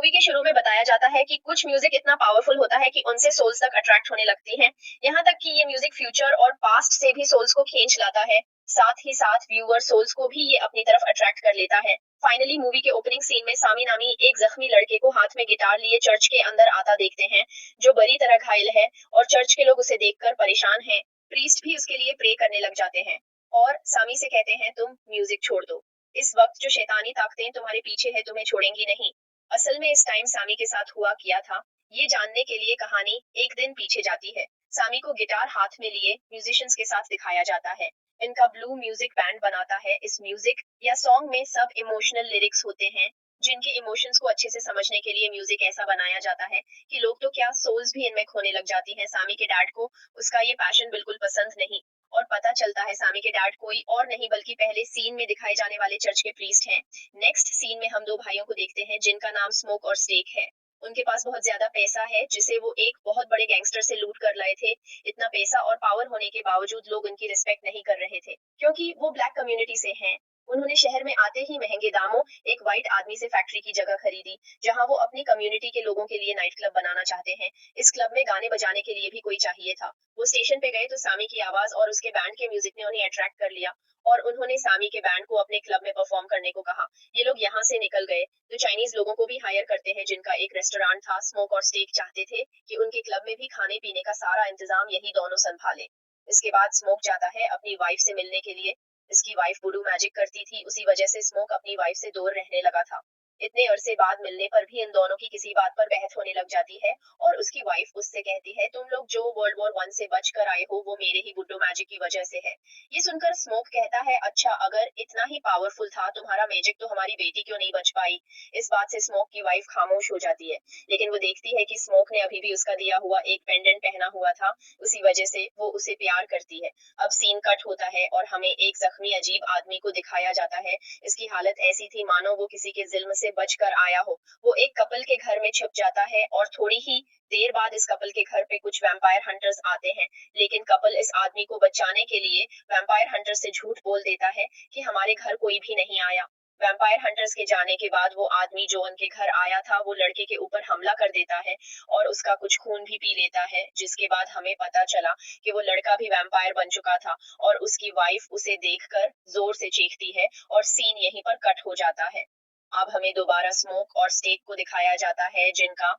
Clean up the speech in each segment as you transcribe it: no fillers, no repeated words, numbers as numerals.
Movie के शुरू में बताया जाता है कि कुछ म्यूजिक इतना पावरफुल होता है कि उनसे सोल्स तक अट्रैक्ट होने लगती हैं। यहाँ तक कि ये म्यूजिक फ्यूचर और पास्ट से भी सोल्स को खींच लाता है। साथ ही साथ व्यूअर सोल्स को भी ये अपनी तरफ अट्रैक्ट कर लेता है। फाइनली मूवी के ओपनिंग सीन में सामी नामी एक जख्मी लड़के को हाथ में गिटार लिए चर्च के अंदर आता देखते हैं, जो बुरी तरह घायल है और चर्च के लोग उसे देखकर परेशान हैं। प्रीस्ट भी उसके लिए प्रे करने लग जाते हैं और सामी से कहते हैं, तुम म्यूजिक छोड़ दो। इस वक्त जो शैतानी ताकतें तुम्हारे पीछे है तुम्हें छोड़ेंगी नहीं। असल में इस टाइम सामी के साथ हुआ किया था, ये जानने के लिए कहानी एक दिन पीछे जाती है। सामी को गिटार हाथ में लिए म्यूजिशियंस के साथ दिखाया जाता है। इनका ब्लू म्यूजिक बैंड बनाता है। इस म्यूजिक या सॉन्ग में सब इमोशनल लिरिक्स होते हैं, जिनके इमोशंस को अच्छे से समझने के लिए म्यूजिक ऐसा बनाया जाता है कि लोग तो क्या सोल्स भी इनमें खोने लग जाती हैं। सामी के डैड को उसका ये पैशन बिल्कुल पसंद नहीं और पता चलता है सामी के डैड कोई और नहीं बल्कि पहले सीन में दिखाए जाने वाले चर्च के प्रीस्ट हैं। नेक्स्ट सीन में हम दो भाइयों को देखते हैं जिनका नाम स्मोक और स्टेक है। उनके पास बहुत ज्यादा पैसा है जिसे वो एक बहुत बड़े गैंगस्टर से लूट कर लाए थे। इतना पैसा और पावर होने के बावजूद लोग उनकी रिस्पेक्ट नहीं कर रहे थे क्योंकि वो ब्लैक कम्युनिटी से हैं। उन्होंने शहर में आते ही महंगे दामों एक व्हाइट आदमी से फैक्ट्री की जगह खरीदी, जहां वो अपनी कम्युनिटी के लोगों के लिए नाइट क्लब बनाना चाहते हैं। इस क्लब में गाने बजाने के लिए भी कोई चाहिए था। वो स्टेशन पे गए तो सामी की आवाज और उसके बैंड के म्यूजिक ने उन्हें अट्रैक्ट कर लिया और उन्होंने सामी के बैंड को अपने क्लब में परफॉर्म करने को कहा। ये लोग यहाँ से निकल गए तो चाइनीज लोगों को भी हायर करते हैं, जिनका एक रेस्टोरेंट था। स्मोक और स्टेक चाहते थे कि उनके क्लब में भी खाने पीने का सारा इंतजाम यही दोनों संभाले। इसके बाद स्मोक जाता है अपनी वाइफ से मिलने के लिए। इसकी वाइफ वुडू मैजिक करती थी, उसी वजह से स्मोक अपनी वाइफ से दूर रहने लगा था। इतने अरसे बाद मिलने पर भी इन दोनों की किसी बात पर बहस होने लग जाती है और उसकी वाइफ उससे कहती है, तुम लोग जो वर्ल्ड वॉर 1 से बच कर आए हो वो मेरे ही वुडू मैजिक की वजह से है। ये सुनकर स्मोक कहता है, अच्छा अगर इतना ही पावरफुल था तुम्हारा मैजिक तो हमारी बेटी क्यों नहीं बच पाई। इस बात से स्मोक की वाइफ खामोश हो जाती है, लेकिन वो देखती है कि स्मोक ने अभी भी उसका दिया हुआ एक पेंडेंट पहना हुआ था, उसी वजह से वो उसे प्यार करती है। अब सीन कट होता है और हमें एक जख्मी अजीब आदमी को दिखाया जाता है। इसकी हालत ऐसी थी मानो वो किसी के जुल्म से बचकर आया हो। वो एक कपल के घर में छिप जाता है और थोड़ी ही देर बाद इस कपल के घर पे कुछ वैम्पायर हंटर्स आते हैं, लेकिन कपल इस आदमी को बचाने के लिए वैम्पायर हंटर से झूठ बोल देता है कि हमारे घर कोई भी नहीं आया। वैम्पायर हंटर्स के जाने के बाद वो आदमी जो उनके घर आया था वो लड़के के ऊपर हमला कर देता है और उसका कुछ खून भी पी लेता है, जिसके बाद हमें पता चला कि वो लड़का भी वैम्पायर बन चुका था और उसकी वाइफ उसे देखकर जोर से चीखती है और सीन यहीं पर कट हो जाता है। अब हमें दोबारा स्मोक और स्टेक को दिखाया जाता है, जिनका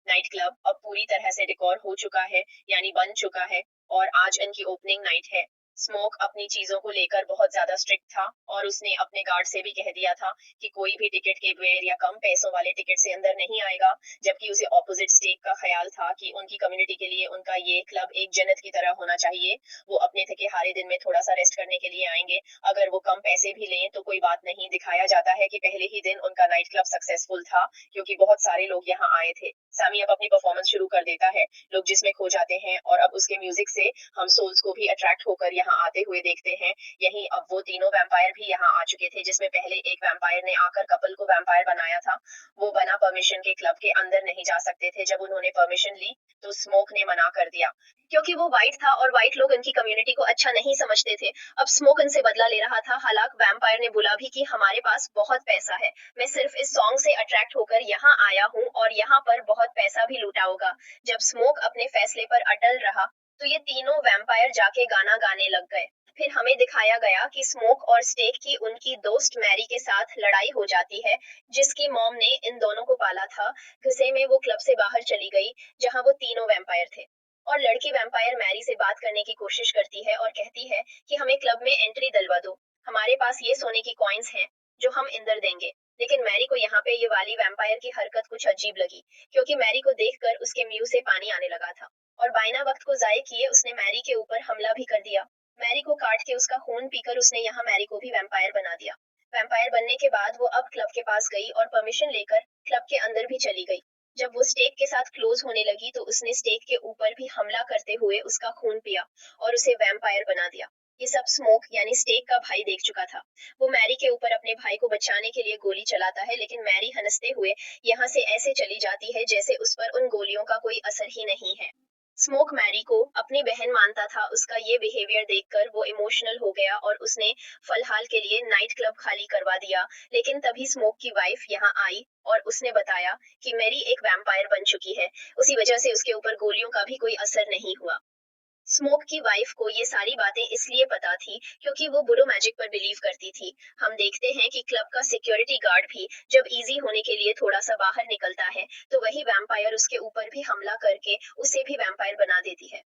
नाइट क्लब अब पूरी तरह से डेकोर हो चुका है, यानी बन चुका है और आज इनकी ओपनिंग नाइट है। स्मोक अपनी चीजों को लेकर बहुत ज्यादा स्ट्रिक्ट था और उसने अपने गार्ड से भी कह दिया था कि कोई भी टिकट के बगैर या कम पैसों वाले टिकट से अंदर नहीं आएगा, जबकि उसे ऑपोजिट स्टेक का ख्याल था कि उनकी कम्युनिटी के लिए उनका ये क्लब एक जन्नत की तरह होना चाहिए। वो अपने थके हारे दिन में थोड़ा सा रेस्ट करने के लिए आएंगे, अगर वो कम पैसे भी लें तो कोई बात नहीं। दिखाया जाता है कि पहले ही दिन उनका नाइट क्लब सक्सेसफुल था क्योंकि बहुत सारे लोग यहाँ आए थे। सामी अब अपनी परफॉर्मेंस शुरू कर देता है, लोग जिसमें खो जाते हैं और अब उसके म्यूजिक से हम सोल्स को भी अट्रैक्ट होकर यहाँ आते हुए देखते हैं। यहीं अब वो तीनों वैम्पायर भी यहाँ आ चुके थे, जिसमें पहले एक वैम्पायर ने आकर कपल को वैम्पायर बनाया था। वो बिना परमिशन के क्लब के अंदर नहीं जा सकते थे। जब उन्होंने परमिशन ली तो स्मोक ने मना कर दिया क्योंकि वो व्हाइट था और व्हाइट लोग उनकी कम्युनिटी को अच्छा नहीं समझते थे। अब स्मोक उनसे बदला ले रहा था। हालांकि वैम्पायर ने बोला भी कि हमारे पास बहुत पैसा है, मैं सिर्फ इस सॉन्ग से अट्रैक्ट होकर यहाँ आया हूँ और यहाँ पर बहुत पैसा भी लूटा होगा। जब स्मोक अपने फैसले पर अटल रहा तो ये तीनों वैम्पायर जाके गाना गाने लग गए। फिर हमें दिखाया गया कि स्मोक और स्टेक की उनकी दोस्त मैरी के साथ लड़ाई हो जाती है, जिसकी मॉम ने इन दोनों को पाला था। गुस्से में वो क्लब से बाहर चली गई जहां वो तीनों वैम्पायर थे और लड़की वैम्पायर मैरी से बात करने की कोशिश करती है और कहती है कि हमें क्लब में एंट्री दिलवा दो, हमारे पास ये सोने की कॉइन्स हैं जो हम इंदर देंगे। लेकिन मैरी को यहाँ पे ये वाली वैम्पायर की हरकत कुछ अजीब लगी क्योंकि मैरी को देखकर उसके मुंह से पानी आने लगा था और बाइना वक्त को जाये किए उसने मैरी के ऊपर हमला भी कर दिया। मैरी को काट के उसका खून पीकर उसने यहाँ मैरी को भी वैम्पायर बना दिया। वैम्पायर बनने के बाद वो अब क्लब के पास गई और परमिशन लेकर क्लब के अंदर भी चली गई। जब वो स्टेक के साथ क्लोज होने लगी तो उसने स्टेक के ऊपर भी हमला करते हुए उसका खून पिया और उसे वैम्पायर बना दिया। ये सब स्मोक यानी स्टेक का भाई देख चुका था। वो मैरी के ऊपर अपने भाई को बचाने के लिए गोली चलाता है, लेकिन मैरी हंसते हुए यहाँ से ऐसे चली जाती है जैसे उस पर उन गोलियों का कोई असर ही नहीं है। स्मोक मैरी को अपनी बहन मानता था। उसका ये बिहेवियर देखकर वो इमोशनल हो गया और उसने फिलहाल के लिए नाइट क्लब खाली करवा दिया। लेकिन तभी स्मोक की वाइफ यहाँ आई और उसने बताया कि मैरी एक वैम्पायर बन चुकी है। उसी वजह से उसके ऊपर गोलियों का भी कोई असर नहीं हुआ। स्मोक की वाइफ को ये सारी बातें इसलिए पता थी क्योंकि वो बुरो मैजिक पर बिलीव करती थी। हम देखते हैं कि क्लब का सिक्योरिटी गार्ड भी जब इजी होने के लिए थोड़ा सा बाहर निकलता है तो वही वैम्पायर उसके ऊपर भी हमला करके उसे भी वैम्पायर बना देती है।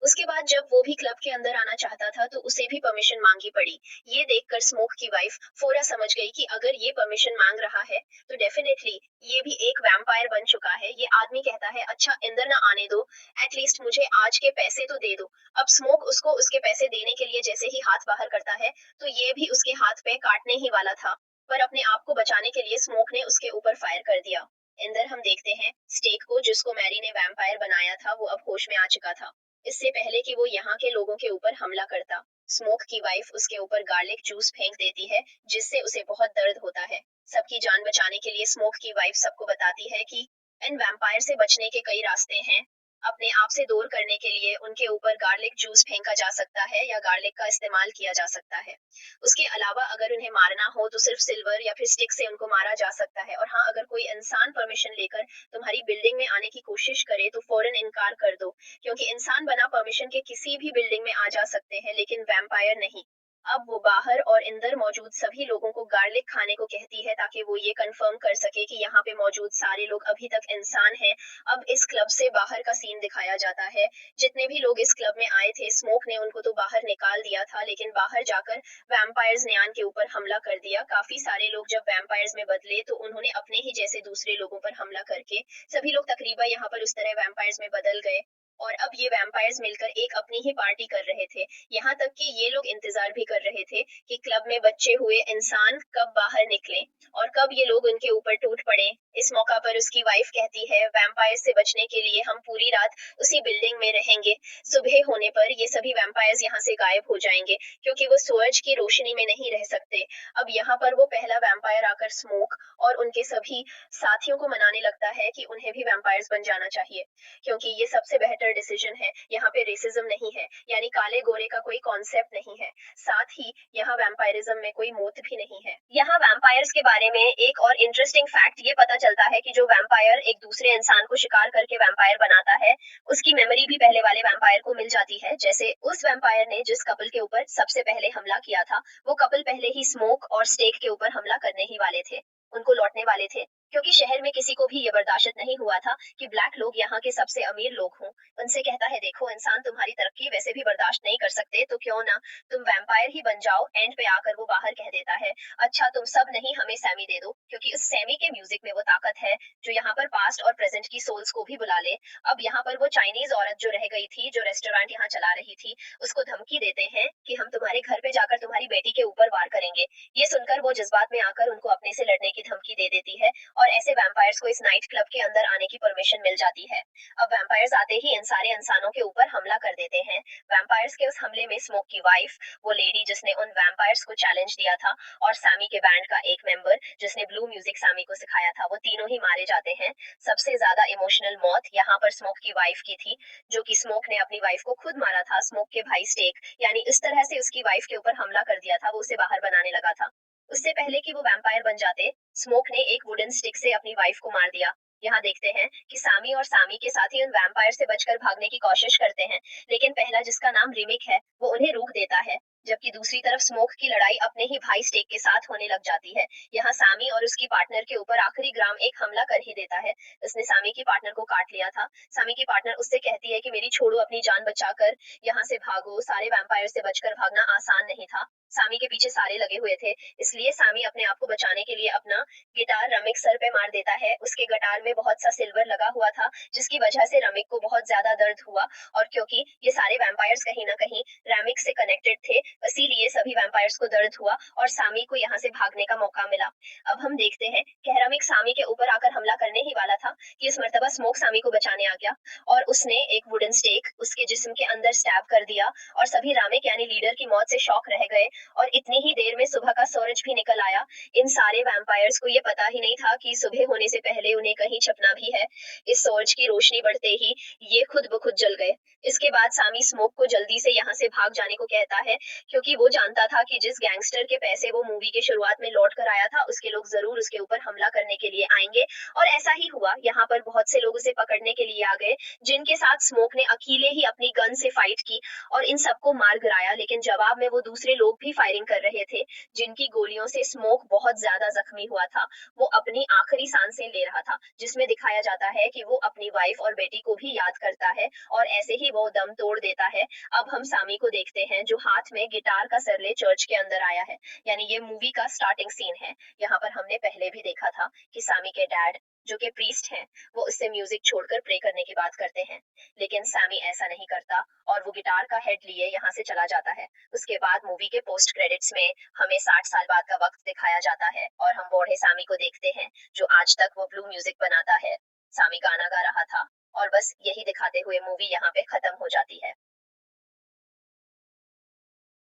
उसके बाद जब वो भी क्लब के अंदर आना चाहता था तो उसे भी परमिशन मांगी पड़ी। ये देखकर स्मोक की वाइफ फोरा समझ गई कि अगर ये परमिशन मांग रहा है तो डेफिनेटली ये भी एक वैम्पायर बन चुका है। ये आदमी कहता है अच्छा अंदर ना आने दो, एटलीस्ट मुझे आज के पैसे तो दे दो। अब स्मोक उसको उसके पैसे देने के लिए जैसे ही हाथ बाहर करता है तो ये भी उसके हाथ पे काटने ही वाला था, पर अपने आप को बचाने के लिए स्मोक ने उसके ऊपर फायर कर दिया। अंदर हम देखते हैं स्टेक को, जिसको मैरी ने वैम्पायर बनाया था, वो अब होश में आ चुका था। इससे पहले कि वो यहाँ के लोगों के ऊपर हमला करता, स्मोक की वाइफ उसके ऊपर गार्लिक जूस फेंक देती है, जिससे उसे बहुत दर्द होता है। सबकी जान बचाने के लिए स्मोक की वाइफ सबको बताती है कि इन वैम्पायर से बचने के कई रास्ते हैं। अपने आप से दूर करने के लिए उनके ऊपर गार्लिक जूस फेंका जा सकता है या गार्लिक का इस्तेमाल किया जा सकता है। उसके अलावा अगर उन्हें मारना हो तो सिर्फ सिल्वर या फिर स्टिक से उनको मारा जा सकता है। और हाँ, अगर कोई इंसान परमिशन लेकर तुम्हारी बिल्डिंग में आने की कोशिश करे तो फौरन इनकार कर दो, क्योंकि इंसान बिना परमिशन के किसी भी बिल्डिंग में आ जा सकते हैं लेकिन वैम्पायर नहीं। अब वो बाहर और अंदर मौजूद सभी लोगों को गार्लिक खाने को कहती है ताकि वो ये कंफर्म कर सके कि यहाँ पे मौजूद सारे लोग अभी तक इंसान हैं। अब इस क्लब से बाहर का सीन दिखाया जाता है। जितने भी लोग इस क्लब में आए थे, स्मोक ने उनको तो बाहर निकाल दिया था, लेकिन बाहर जाकर वैम्पायर्स ने आन के ऊपर हमला कर दिया। काफी सारे लोग जब वैम्पायर्स में बदले तो उन्होंने अपने ही जैसे दूसरे लोगों पर हमला करके सभी लोग तकरीबन यहाँ पर उस तरह वैम्पायर्स में बदल गए। और अब ये वैम्पायर्स मिलकर एक अपनी ही पार्टी कर रहे थे। यहाँ तक कि ये लोग इंतजार भी कर रहे थे कि क्लब में बचे हुए इंसान कब बाहर निकले और कब ये लोग उनके ऊपर टूट पड़े। इस मौका पर उसकी वाइफ कहती है वैम्पायर से बचने के लिए हम पूरी रात उसी बिल्डिंग में रहेंगे। सुबह होने पर ये सभी वैम्पायर्स यहाँ से गायब हो जाएंगे क्योंकि वो सूरज की रोशनी में नहीं रह सकते। अब यहाँ पर वो पहला वैम्पायर आकर स्मोक और उनके सभी साथियों को मनाने लगता है कि उन्हें भी वैम्पायर्स बन जाना चाहिए, क्योंकि ये सबसे बेहतर डिसीजन है। यहाँ पे रेसिज्म नहीं है, यानी काले गोरे का कोई कॉन्सेप्ट नहीं है। साथ ही यहाँ वैम्पायरिज्म में कोई मौत भी नहीं है। यहाँ वैम्पायर्स के बारे में एक और इंटरेस्टिंग फैक्ट ये पता चलता है कि जो वैम्पायर एक दूसरे इंसान को शिकार करके वैम्पायर बनाता है उसकी मेमोरी भी पहले वाले वैम्पायर को मिल जाती है। जैसे उस वैम्पायर ने जिस कपल के ऊपर सबसे पहले हमला किया था, वो कपल पहले ही स्मोक और स्टेक के ऊपर हमला करने ही वाले थे, उनको लौटने वाले थे, क्योंकि शहर में किसी को भी ये बर्दाश्त नहीं हुआ था कि ब्लैक लोग यहाँ के सबसे अमीर लोग हों। उनसे कहता है देखो इंसान, तुम्हारी तरक्की वैसे भी बर्दाश्त नहीं कर सकते तो क्यों ना तुम वैम्पायर ही बन जाओ। एंड पे आकर वो बाहर कह देता है अच्छा तुम सब नहीं, हमें सैमी दे दो, क्योंकि उस सैमी के म्यूजिक में वो ताकत है जो यहाँ पर पास्ट और प्रेजेंट की सोल्स को भी बुला ले। अब यहाँ पर वो चाइनीज औरत जो रह गई थी, जो रेस्टोरेंट यहाँ चला रही थी, उसको धमकी देते हैं कि हम तुम्हारे घर पे जाकर तुम्हारी बेटी के ऊपर वार करेंगे। ये सुनकर वो जज्बात में आकर उनको अपने से लड़ने की धमकी दे देती है और ऐसे वैम्पायर्स को इस नाइट क्लब के अंदर आने की परमिशन मिल जाती है। अब वैम्पायर्स आते ही इन सारे इंसानों के ऊपर हमला कर देते हैं। वैम्पायर्स के उस हमले में स्मोक की वाइफ, वो लेडी जिसने उन वैम्पायर्स को चैलेंज दिया था, और सैमी के बैंड का एक मेंबर जिसने ब्लू म्यूजिक सैमी को सिखाया था, वो तीनों ही मारे जाते हैं। सबसे ज्यादा इमोशनल मौत यहाँ पर स्मोक की वाइफ की थी, जो कि स्मोक ने अपनी वाइफ को खुद मारा था। स्मोक के भाई स्टेक, यानी इस तरह से उसकी वाइफ के ऊपर हमला कर दिया था, वो उसे बाहर बनाने लगा था। उससे पहले कि वो वैम्पायर बन जाते, स्मोक ने एक वुडन स्टिक से अपनी वाइफ को मार दिया। यहाँ देखते हैं कि सामी और सामी के साथी उन वैम्पायर से बचकर भागने की कोशिश करते हैं, लेकिन पहला जिसका नाम रिमिक है वो उन्हें रोक देता है, जबकि दूसरी तरफ स्मोक की लड़ाई अपने ही भाई स्टेक के साथ होने लग जाती है। यहाँ सामी और उसकी पार्टनर के ऊपर आखिरी ग्राम एक हमला कर ही देता है। उसने सामी की पार्टनर को काट लिया था। सामी की पार्टनर उससे कहती है कि मेरी छोड़ो, अपनी जान बचाकर यहाँ से भागो। सारे वैम्पायर से बचकर भागना आसान नहीं था, सामी के पीछे सारे लगे हुए थे, इसलिए सामी अपने आप को बचाने के लिए अपना गिटार रमिक सर पे मार देता है। उसके गिटार में बहुत सा सिल्वर लगा हुआ था, जिसकी वजह से रमिक को बहुत ज्यादा दर्द हुआ। और क्योंकि ये सारे वैम्पायर्स कहीं ना कहीं रमिक से कनेक्टेड थे, इसीलिए सभी वैम्पायर्स को दर्द हुआ और सामी को यहाँ से भागने का मौका मिला। अब हम देखते हैं कि रमिक सामी के ऊपर आकर हमला करने ही वाला था कि इस मर्तबा स्मोक सामी को बचाने आ गया और उसने एक वुडन स्टेक उसके जिस्म के अंदर स्टैब कर दिया और सभी रामिक यानी लीडर की मौत से शॉक रह गए और इतनी ही देर में सुबह का सूरज भी निकल आया। इन सारे वैम्पायर्स को ये पता ही नहीं था कि सुबह होने से पहले उन्हें कहीं छपना भी है। इस सूरज की रोशनी बढ़ते ही ये खुद ब खुद जल गए। इसके बाद सामी स्मोक को जल्दी से यहाँ से भाग जाने को कहता है, क्योंकि वो जानता था कि जिस गैंगस्टर के पैसे वो मूवी के शुरुआत में लौट कर आया था, उसके लोग जरूर उसके ऊपर हमला करने के लिए आएंगे। और ऐसा ही हुआ। यहाँ पर बहुत से लोग उसे पकड़ने के लिए आ गए, जिनके साथ स्मोक ने अकेले ही अपनी गन से फाइट की और इन सबको मार गिराया। लेकिन जवाब में वो दूसरे लोग भी फायरिंग कर रहे थे, जिनकी गोलियों से स्मोक बहुत ज्यादा जख्मी हुआ था। वो अपनी आखिरी सांसें ले रहा था, जिसमें दिखाया जाता है कि वो अपनी वाइफ और बेटी को भी याद करता है और ऐसे ही वो दम तोड़ देता है। अब हम सामी को देखते हैं, जो हाथ में गिटार का सर ले चर्च के अंदर आया है। यानी ये मूवी का स्टार्टिंग सीन है। यहाँ पर हमने पहले भी देखा था कि सामी के डैड, जो कि प्रीस्ट हैं, वो उससे म्यूजिक छोड़कर प्रे करने की बात करते हैं। लेकिन सैमी ऐसा नहीं करता और वो गिटार का हेड लिए यहाँ से चला जाता है। उसके बाद मूवी के पोस्ट क्रेडिट्स में हमें 60 साल बाद का वक्त दिखाया जाता है और हम बूढ़े सामी को देखते हैं, जो आज तक वो ब्लू म्यूजिक बनाता है। सामी गाना गा रहा था और बस यही दिखाते हुए मूवी यहाँ पे खत्म हो जाती है।